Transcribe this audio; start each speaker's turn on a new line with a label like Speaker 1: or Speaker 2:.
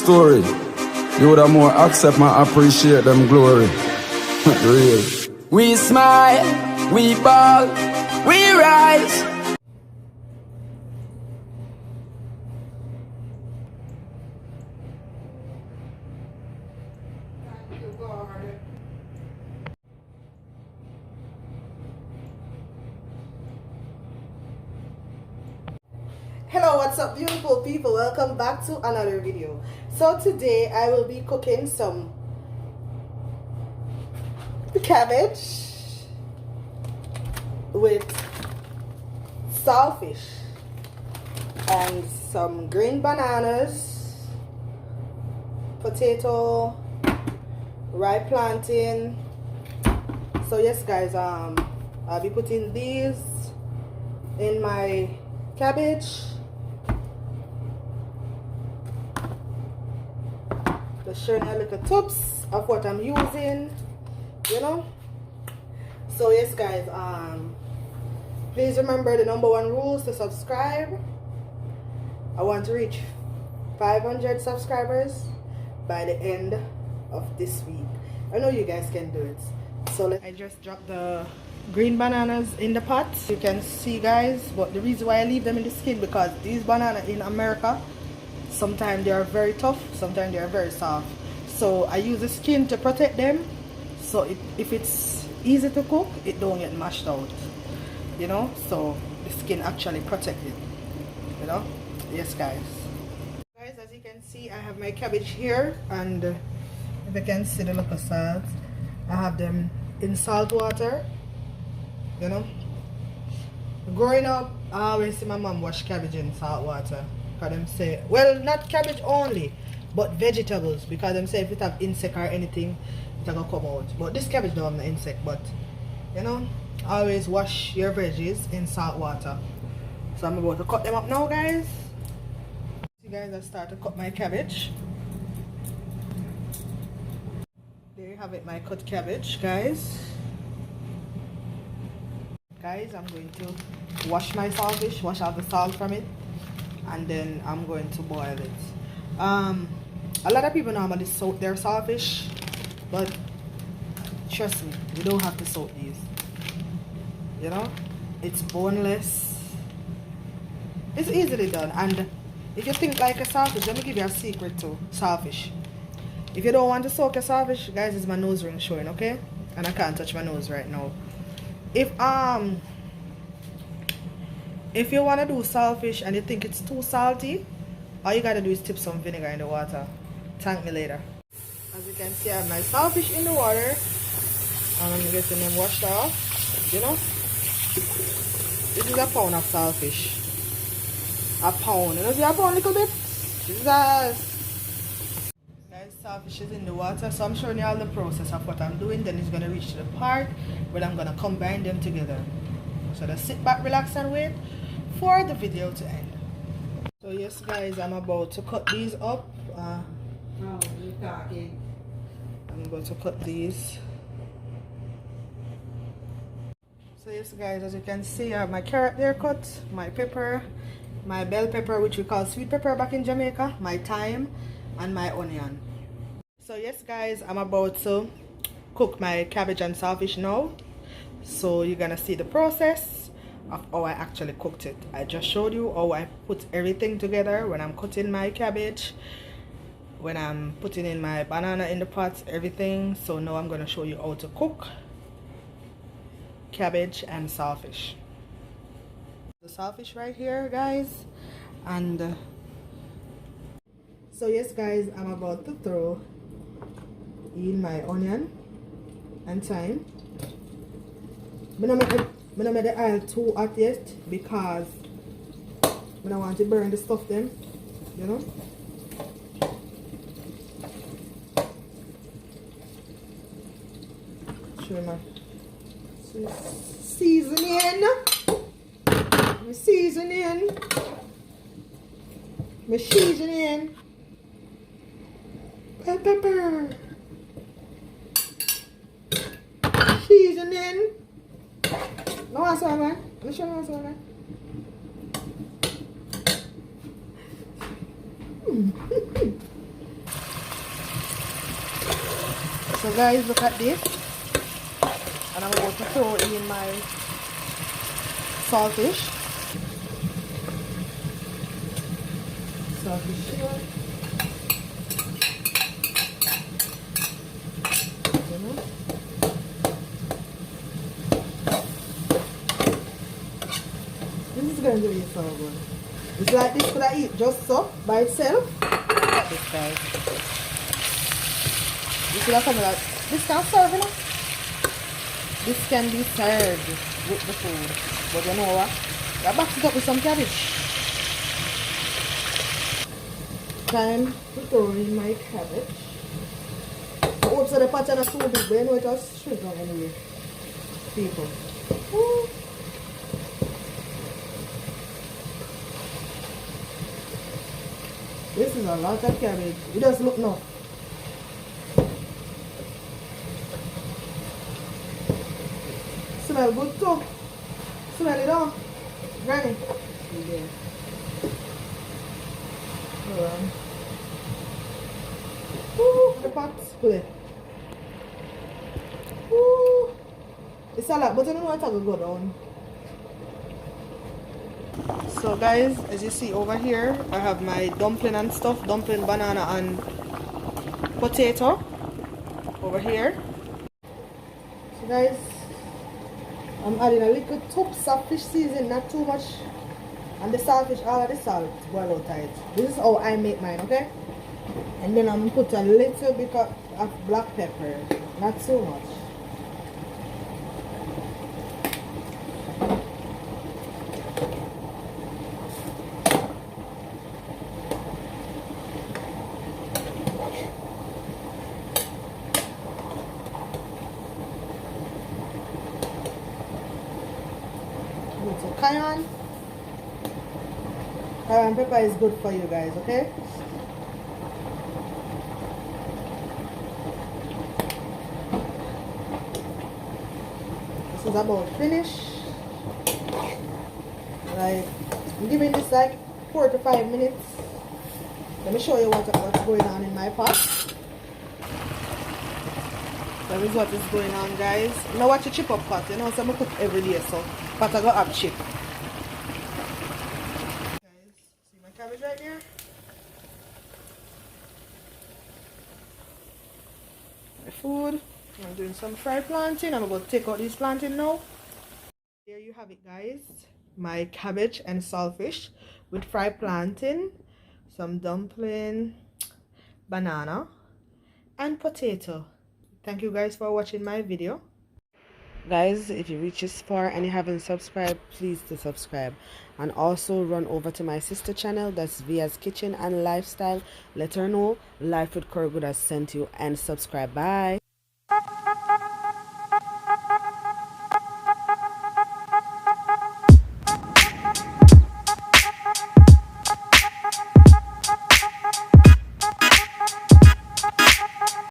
Speaker 1: story, you would have more accept my appreciate them glory. Real. We smile, we ball, we rise.
Speaker 2: Hello, what's up beautiful people? Welcome back to another video. So today I will be cooking some cabbage with saltfish and some green bananas, potato, ripe plantain. So yes guys, I'll be putting these in my cabbage. Just showing you little tips of what I'm using, you know. So yes guys, please remember the #1 rule is to subscribe. I want to reach 500 subscribers by the end of this week. I know you guys can do it. So I just dropped the green bananas in the pot, you can see guys, but the reason why I leave them in the skin because these bananas in America, sometimes they are very tough, sometimes they are very soft. So I use the skin to protect them, so if it's easy to cook, it don't get mashed out, you know. So the skin actually protect it, you know. Yes guys, as you can see, I have my cabbage here, and if you can see the local salt, I have them in salt water, you know. Growing up, I always see my mom wash cabbage in salt water. Because them say, well, not cabbage only, but vegetables, because them say if it have insect or anything, it's gonna come out. But this cabbage don't have no insect, but you know, always wash your veggies in salt water. So I'm about to cut them up now guys. See guys, I start to cut my cabbage. There you have it, my cut cabbage guys. I'm going to wash my saltfish, wash out the salt from it, and then I'm going to boil it. A lot of people normally soak their saltfish, but trust me, you don't have to soak these, you know. It's boneless, it's easily done. And if you think like a saltfish, let me give you a secret to saltfish. If you don't want to soak a saltfish, guys, it's my nose ring showing, okay, and I can't touch my nose right now. If you want to do saltfish and you think it's too salty, all you gotta do is tip some vinegar in the water. Thank me later. As you can see, I have my saltfish in the water, and I'm getting them washed off, you know. This is a pound of saltfish. A pound, you know, see a pound little bit? Jesus! Guys, saltfish is in the water, so I'm showing you all the process of what I'm doing. Then it's gonna reach to the part where I'm gonna combine them together. So just sit back, relax, and wait for the video to end. So yes guys, I'm about to cut these up. I'm about to cut these. So yes guys, as you can see, I have my carrot there cut, my pepper, my bell pepper, which we call sweet pepper back in Jamaica, my thyme, and my onion. So yes guys, I'm about to cook my cabbage and saltfish now. So you're gonna see the process of how I actually cooked it. I just showed you how I put everything together when I'm cutting my cabbage, when I'm putting in my banana in the pot, everything. So now I'm gonna show you how to cook cabbage and saltfish. The saltfish right here guys, and so yes guys, I'm about to throw in my onion and thyme. I don't make the oil too hot yet because I don't want to burn the stuff then, you know. Show my seasoning. My seasoning. My seasoning. Pepper. Seasoning. No, what's on man? Let's show you what's on man. So guys, look at this. And I'm going to throw in my saltfish. Saltfish here. This is going to be so good. It's like this could I eat just so by itself. Look at this, guys. You see that coming out? This can serve, you know? This can be served with the food. But you know what? I box it up with some cabbage. Time to throw in my cabbage. I hope so the pot are not too big, but you know it just shrink down anyway. People. Woo. This is a lot of cabbage. It does look no. Smell good too. Smell it all. Granny. Yeah. Woo, the pot split. Woo. It's a lot, but you don't know what to go down. So guys, as you see over here, I have my dumpling and stuff, dumpling, banana and potato over here. So guys, I'm adding a little tubs of fish seasoning, not too much. And the saltfish, all of the salt, boil out tight. This is how I make mine, okay? And then I'm going to put a little bit of black pepper, not so much. Cayenne. Cayenne pepper is good for you guys, okay? This is about finished. Like, I'm giving this like 4 to 5 minutes. Let me show you what's going on in my pot. That is what is going on, guys. Now watch a chip up pot, you know, so I cook every day, so pot I go up chip. Guys, see my cabbage right here? My food. I'm doing some fried plantain. I'm about to take out this plantain now. There you have it, guys. My cabbage and saltfish with fried plantain, some dumpling, banana, and potato. Thank you guys for watching my video. Guys, if you reach this far and you haven't subscribed, please to subscribe. And also run over to my sister channel, that's Via's Kitchen and Lifestyle. Let her know Life with Corgood has sent you, and subscribe. Bye.